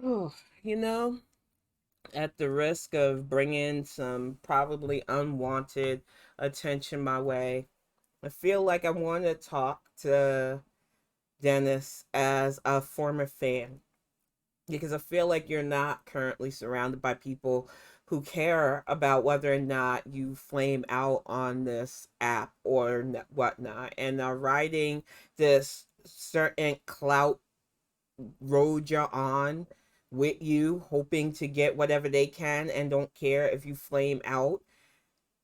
Oh, you know, at the risk of bringing some probably unwanted attention my way, I feel like I want to talk to Dennis as a former fan because I feel like you're not currently surrounded by people who care about whether or not you flame out on this app or whatnot and are riding this certain clout road you're on with you, hoping to get whatever they can and don't care if you flame out.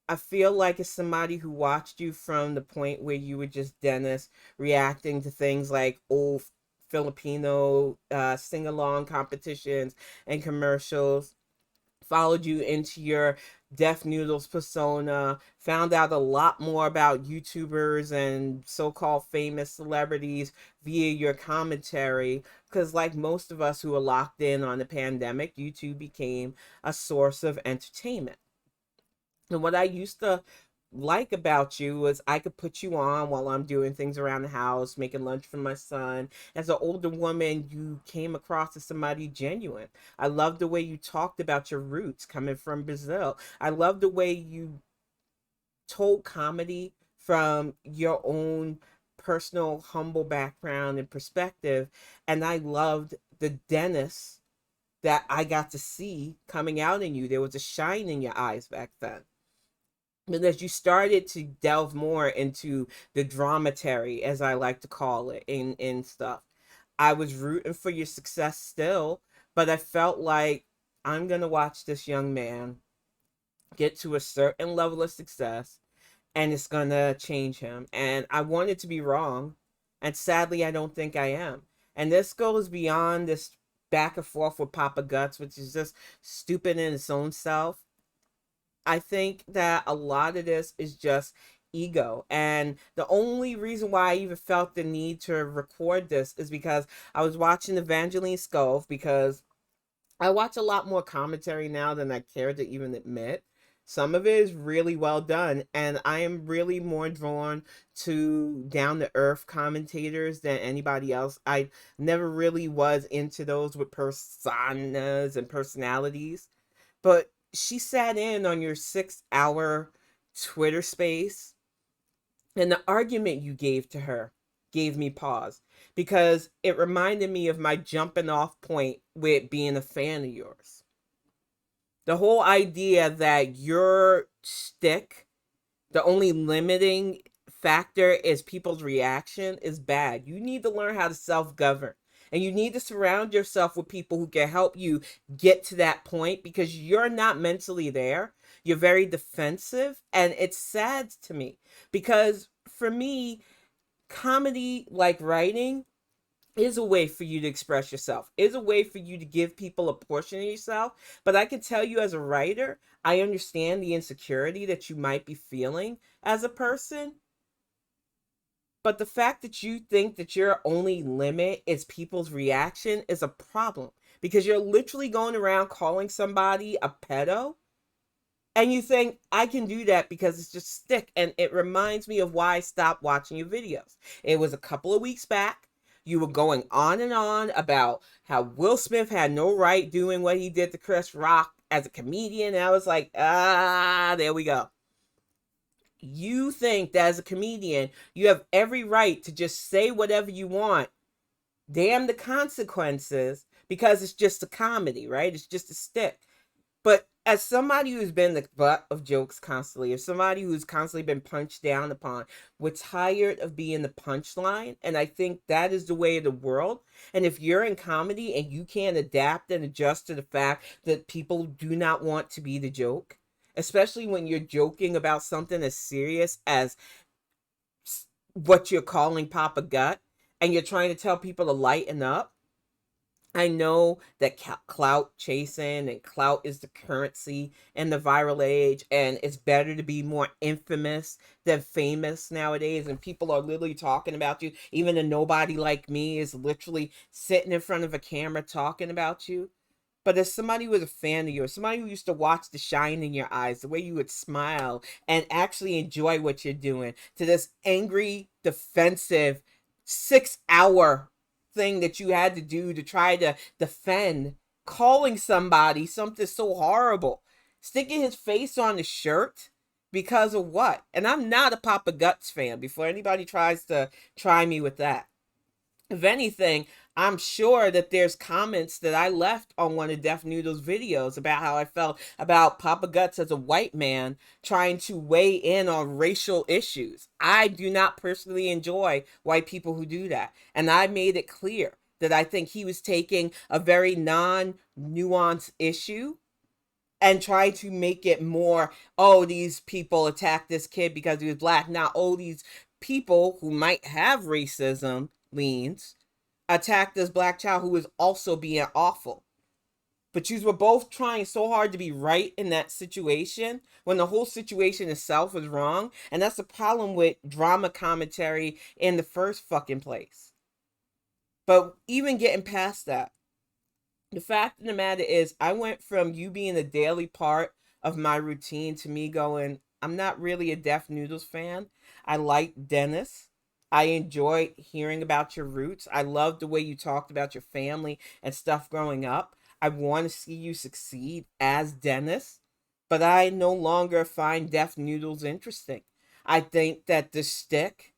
I feel like it's somebody who watched you from the point where you were just Dennis reacting to things like old Filipino sing along competitions and commercials, followed you into your Def Noodles persona, found out a lot more about YouTubers and so called famous celebrities via your commentary. Because, like most of us who are locked in on the pandemic, YouTube became a source of entertainment. And what I used to like about you was I could put you on while I'm doing things around the house, making lunch for my son. As an older woman, you came across as somebody genuine. I love the way you talked about your roots coming from Brazil. I love the way you told comedy from your own personal, humble background and perspective. And I loved the Dennis that I got to see coming out in you. There was a shine in your eyes back then. But as you started to delve more into the dramatary, as I like to call it, in stuff, I was rooting for your success still, but I felt like I'm gonna watch this young man get to a certain level of success and it's gonna change him. And I wanted to be wrong, and sadly I don't think I am. And this goes beyond this back and forth with Papa Guts, which is just stupid in its own self. I think that a lot of this is just ego. And the only reason why I even felt the need to record this is because I was watching Evangeline Scove, because I watch a lot more commentary now than I care to even admit. Some of it is really well done, and I am really more drawn to down to earth commentators than anybody else. I never really was into those with personas and personalities, but she sat in on your 6 hour Twitter space, and the argument you gave to her gave me pause because it reminded me of my jumping off point with being a fan of yours. The whole idea that your stick, the only limiting factor is people's reaction, is bad. You need to learn how to self govern. And you need to surround yourself with people who can help you get to that point because you're not mentally there. You're very defensive. And it's sad to me because for me, comedy, like writing, is a way for you to express yourself, is a way for you to give people a portion of yourself. But I can tell you as a writer, I understand the insecurity that you might be feeling as a person. But the fact that you think that your only limit is people's reaction is a problem because you're literally going around calling somebody a pedo, and you think I can do that because it's just stick. And it reminds me of why I stopped watching your videos. It was a couple of weeks back. You were going on and on about how Will Smith had no right doing what he did to Chris Rock as a comedian. And I was like, there we go. You think that as a comedian, you have every right to just say whatever you want. Damn the consequences, because it's just a comedy, right? It's just a stick. But as somebody who's been the butt of jokes constantly, or somebody who's constantly been punched down upon, we're tired of being the punchline. And I think that is the way of the world. And if you're in comedy and you can't adapt and adjust to the fact that people do not want to be the joke, especially when you're joking about something as serious as what you're calling Papa Gut, and you're trying to tell people to lighten up. I know that clout chasing and clout is the currency in the viral age, and it's better to be more infamous than famous nowadays. And people are literally talking about you. Even a nobody like me is literally sitting in front of a camera talking about you. But as somebody who was a fan of yours, somebody who used to watch the shine in your eyes, the way you would smile and actually enjoy what you're doing, to this angry, defensive 6 hour thing that you had to do to try to defend calling somebody something so horrible, sticking his face on the shirt because of what? And I'm not a Papa Guts fan before anybody tries to try me with that. If anything, I'm sure that there's comments that I left on one of Def Noodles' videos about how I felt about Papa Guts as a white man trying to weigh in on racial issues. I do not personally enjoy white people who do that. And I made it clear that I think he was taking a very non nuanced issue and try to make it more, oh, these people attacked this kid because he was black. Now, oh, these people who might have racism leans attacked this black child who is also being awful. But you were both trying so hard to be right in that situation when the whole situation itself was wrong. And that's the problem with drama commentary in the first fucking place. But even getting past that, the fact of the matter is, I went from you being a daily part of my routine to me going, I'm not really a Def Noodles fan. I like Dennis. I enjoy hearing about your roots. I love the way you talked about your family and stuff growing up. I want to see you succeed as Dennis, but I no longer find Def Noodles interesting. I think that the stick,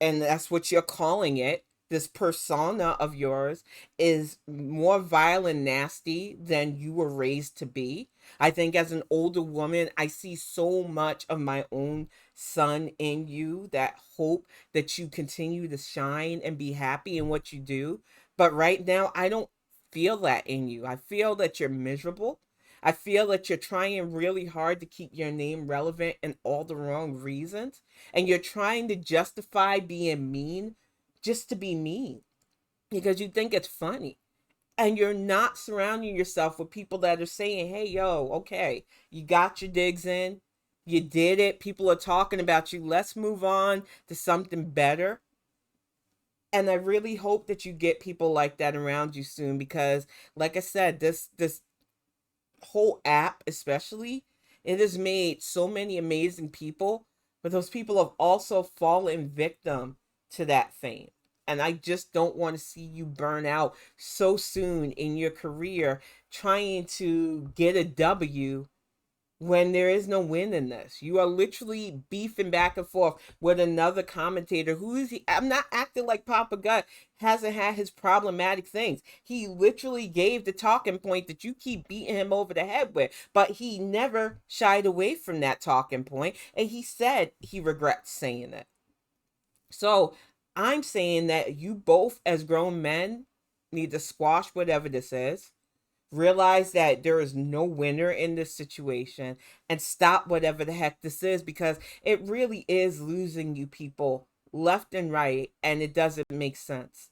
and that's what you're calling it, this persona of yours, is more vile and nasty than you were raised to be. I think as an older woman, I see so much of my own son in you, that hope that you continue to shine and be happy in what you do. But right now, I don't feel that in you. I feel that you're miserable. I feel that you're trying really hard to keep your name relevant in all the wrong reasons. And you're trying to justify being mean just to be mean because you think it's funny. And you're not surrounding yourself with people that are saying, hey, yo, okay, you got your digs in. You did it. People are talking about you. Let's move on to something better. And I really hope that you get people like that around you soon because, like I said, this whole app especially, it has made so many amazing people, but those people have also fallen victim to that fame. And I just don't want to see you burn out so soon in your career trying to get a W when there is no win in this. You are literally beefing back and forth with another commentator who is he. I'm not acting like Papa Gut hasn't had his problematic things. He literally gave the talking point that you keep beating him over the head with, but he never shied away from that talking point, and he said he regrets saying it. So I'm saying that you both, as grown men, need to squash whatever this is, realize that there is no winner in this situation, and stop whatever the heck this is because it really is losing you people left and right, and it doesn't make sense.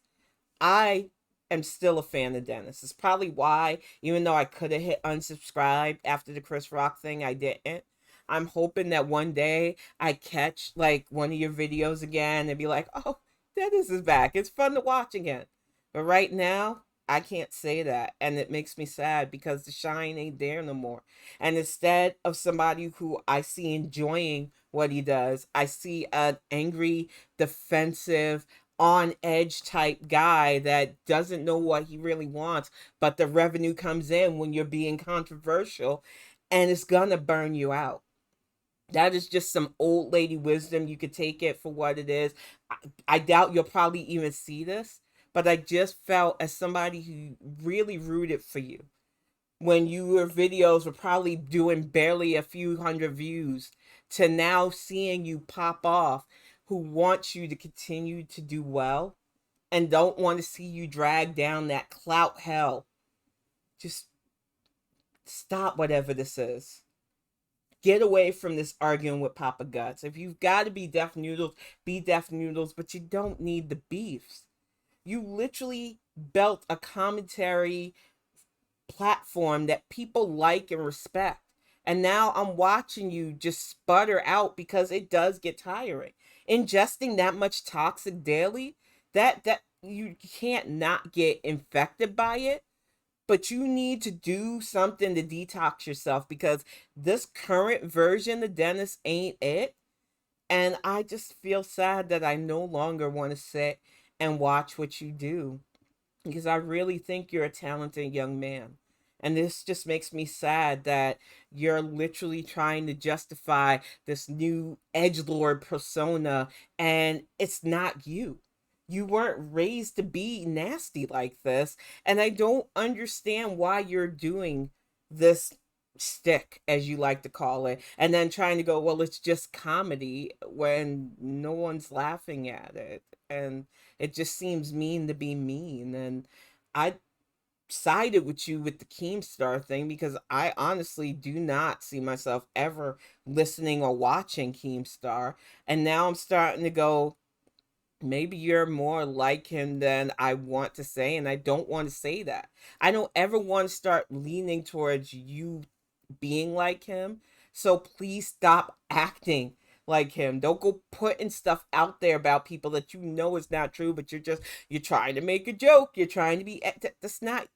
I am still a fan of Dennis. It's probably why, even though I could have hit unsubscribe after the Chris Rock thing, I didn't. I'm hoping that one day I catch like one of your videos again and be like, oh, Dennis is back. It's fun to watch again. But right now, I can't say that. And it makes me sad because the shine ain't there no more. And instead of somebody who I see enjoying what he does, I see an angry, defensive, on edge type guy that doesn't know what he really wants, but the revenue comes in when you're being controversial and it's gonna burn you out. That is just some old lady wisdom. You could take it for what it is. I doubt you'll probably even see this, but I just felt as somebody who really rooted for you when your videos were probably doing barely a few hundred views to now seeing you pop off, who wants you to continue to do well and don't want to see you drag down that clout hell. Just stop whatever this is. Get away from this arguing with Papa Guts. If you've got to be Def Noodles, but you don't need the beefs. You literally built a commentary platform that people like and respect. And now I'm watching you just sputter out because it does get tiring. Ingesting that much toxic daily, that you can't not get infected by it, but you need to do something to detox yourself because this current version of Dennis ain't it. And I just feel sad that I no longer want to sit and watch what you do, because I really think you're a talented young man. And this just makes me sad that you're literally trying to justify this new edge lord persona, and it's not you. You weren't raised to be nasty like this, and I don't understand why you're doing this stick, as you like to call it, and then trying to go, well, it's just comedy when no one's laughing at it. And it just seems mean to be mean. And I sided with you with the Keemstar thing because I honestly do not see myself ever listening or watching Keemstar. And now I'm starting to go, maybe you're more like him than I want to say, and I don't want to say that. I don't ever want to start leaning towards you being like him. So please stop acting like him. Don't go putting stuff out there about people that you know is not true, but you're trying to make a joke. You're trying to be that's not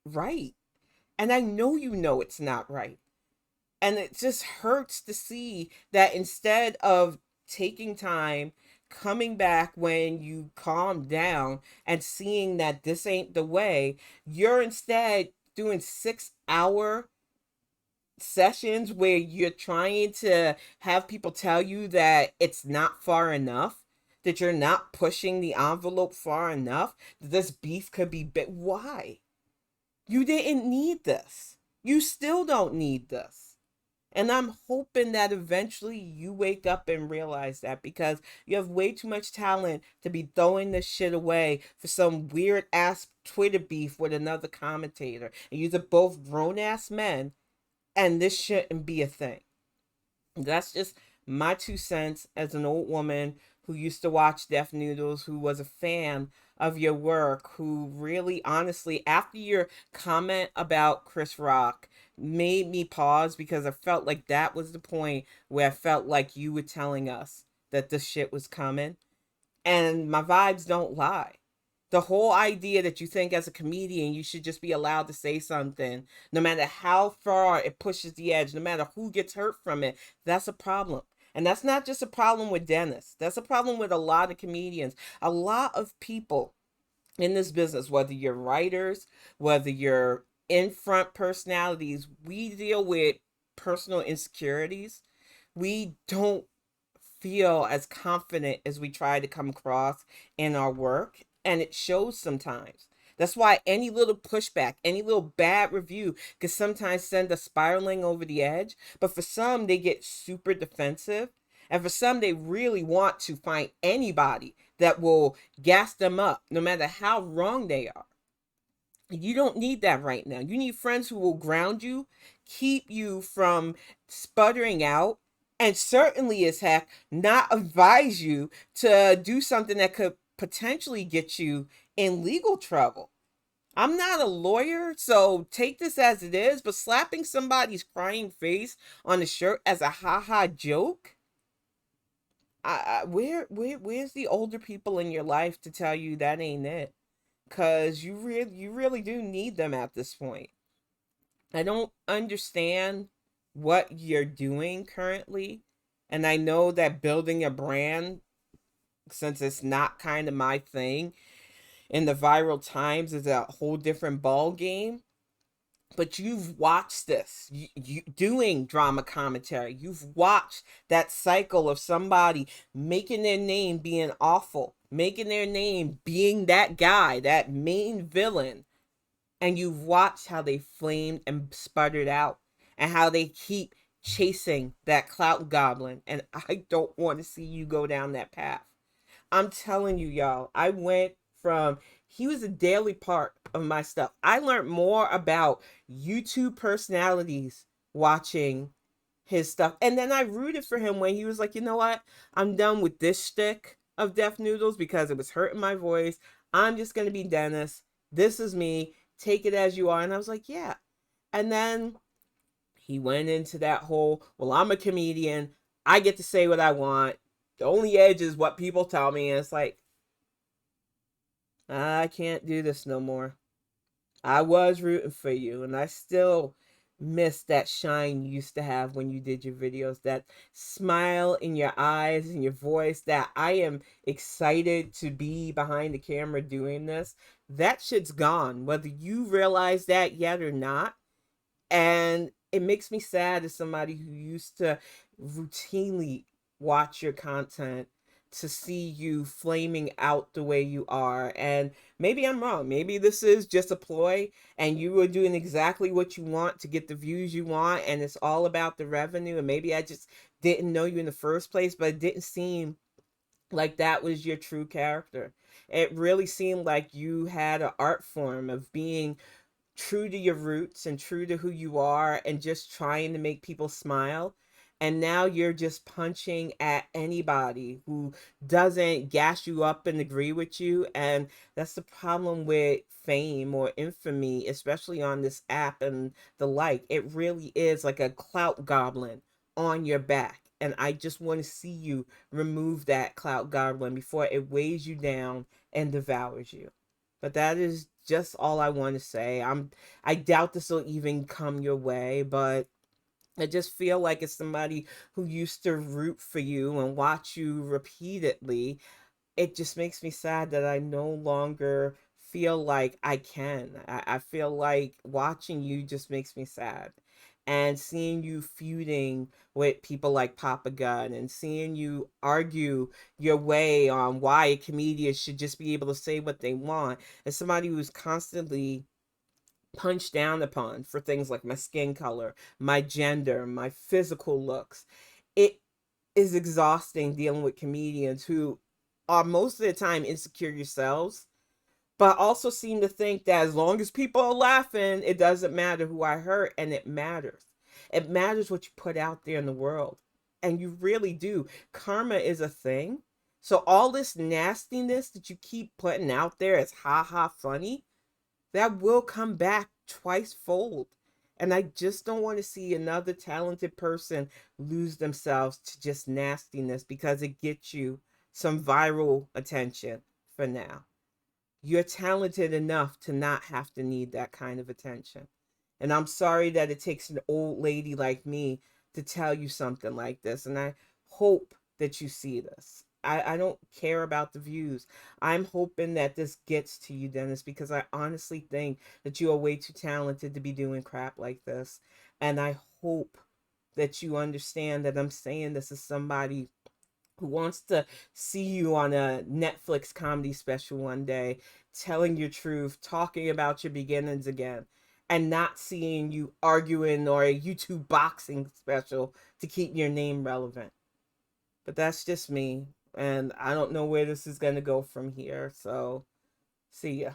right. And I know it's not right. And it just hurts to see that instead of taking time, coming back when you calm down and seeing that this ain't the way, you're instead doing 6 hour sessions where you're trying to have people tell you that it's not far enough, that you're not pushing the envelope far enough, that this beef could be big. Why? You didn't need this. You still don't need this. And I'm hoping that eventually you wake up and realize that, because you have way too much talent to be throwing this shit away for some weird ass Twitter beef with another commentator. And you're both grown ass men, and this shouldn't be a thing. That's just my 2 cents as an old woman who used to watch Def Noodles, who was a fan of your work, who really honestly, after your comment about Chris Rock, made me pause, because I felt like that was the point where I felt like you were telling us that this shit was coming. And my vibes don't lie. The whole idea that you think as a comedian you should just be allowed to say something, no matter how far it pushes the edge, no matter who gets hurt from it, that's a problem. And that's not just a problem with Dennis. That's a problem with a lot of comedians. A lot of people in this business, whether you're writers, whether you're in front personalities, we deal with personal insecurities. We don't feel as confident as we try to come across in our work, and it shows sometimes. That's why any little pushback, any little bad review can sometimes send us spiraling over the edge. But for some, they get super defensive. And for some, they really want to find anybody that will gas them up, no matter how wrong they are. You don't need that right now. You need friends who will ground you, keep you from sputtering out, and certainly as heck not advise you to do something that could potentially get you in legal trouble. I'm not a lawyer, so take this as it is, but slapping somebody's crying face on a shirt as a haha joke, where's the older people in your life to tell you that ain't it? Because you really do need them at this point. I don't understand what you're doing currently, and I know that building a brand, since it's not kind of my thing, in the viral times is a whole different ball game. But you've watched this, you doing drama commentary. You've watched that cycle of somebody making their name being awful, making their name being that guy, that main villain. And you've watched how they flamed and sputtered out, and how they keep chasing that clout goblin. And I don't want to see you go down that path. I'm telling you, y'all, I went from, he was a daily part of my stuff. I learned more about YouTube personalities watching his stuff. And then I rooted for him when he was like, you know what? I'm done with this shtick of Def Noodles because it was hurting my voice. I'm just going to be Dennis. This is me. Take it as you are. And I was like, yeah. And then he went into that whole, well, I'm a comedian. I get to say what I want. The only edge is what people tell me. And it's like, I can't do this no more. I was rooting for you, and I still miss that shine you used to have when you did your videos, that smile in your eyes and your voice, that I am excited to be behind the camera doing this. That shit's gone, whether you realize that yet or not. And it makes me sad as somebody who used to routinely watch your content to see you flaming out the way you are. And maybe I'm wrong. Maybe this is just a ploy and you were doing exactly what you want to get the views you want, and it's all about the revenue. And maybe I just didn't know you in the first place, but it didn't seem like that was your true character. It really seemed like you had an art form of being true to your roots and true to who you are and just trying to make people smile. And now you're just punching at anybody who doesn't gas you up and agree with you. And that's the problem with fame or infamy, especially on this app and the like. It really is like a clout goblin on your back. And I just want to see you remove that clout goblin before it weighs you down and devours you. But that is just all I want to say. I doubt this will even come your way, but I just feel like it's somebody who used to root for you and watch you repeatedly. It just makes me sad that I no longer feel like I can. I feel like watching you just makes me sad. And seeing you feuding with people like Papa Gun and seeing you argue your way on why a comedian should just be able to say what they want, as somebody who's constantly punched down upon for things like my skin color, my gender, my physical looks. It is exhausting dealing with comedians who are most of the time insecure yourselves, but also seem to think that as long as people are laughing, it doesn't matter who I hurt, and it matters. It matters what you put out there in the world. And you really do. Karma is a thing. So all this nastiness that you keep putting out there as ha ha funny, that will come back twice fold. And I just don't want to see another talented person lose themselves to just nastiness because it gets you some viral attention for now. You're talented enough to not have to need that kind of attention. And I'm sorry that it takes an old lady like me to tell you something like this. And I hope that you see this. I don't care about the views. I'm hoping that this gets to you, Dennis, because I honestly think that you are way too talented to be doing crap like this. And I hope that you understand that I'm saying this as somebody who wants to see you on a Netflix comedy special one day, telling your truth, talking about your beginnings again, and not seeing you arguing or a YouTube boxing special to keep your name relevant. But that's just me, and I don't know where this is going to go from here. So, see ya.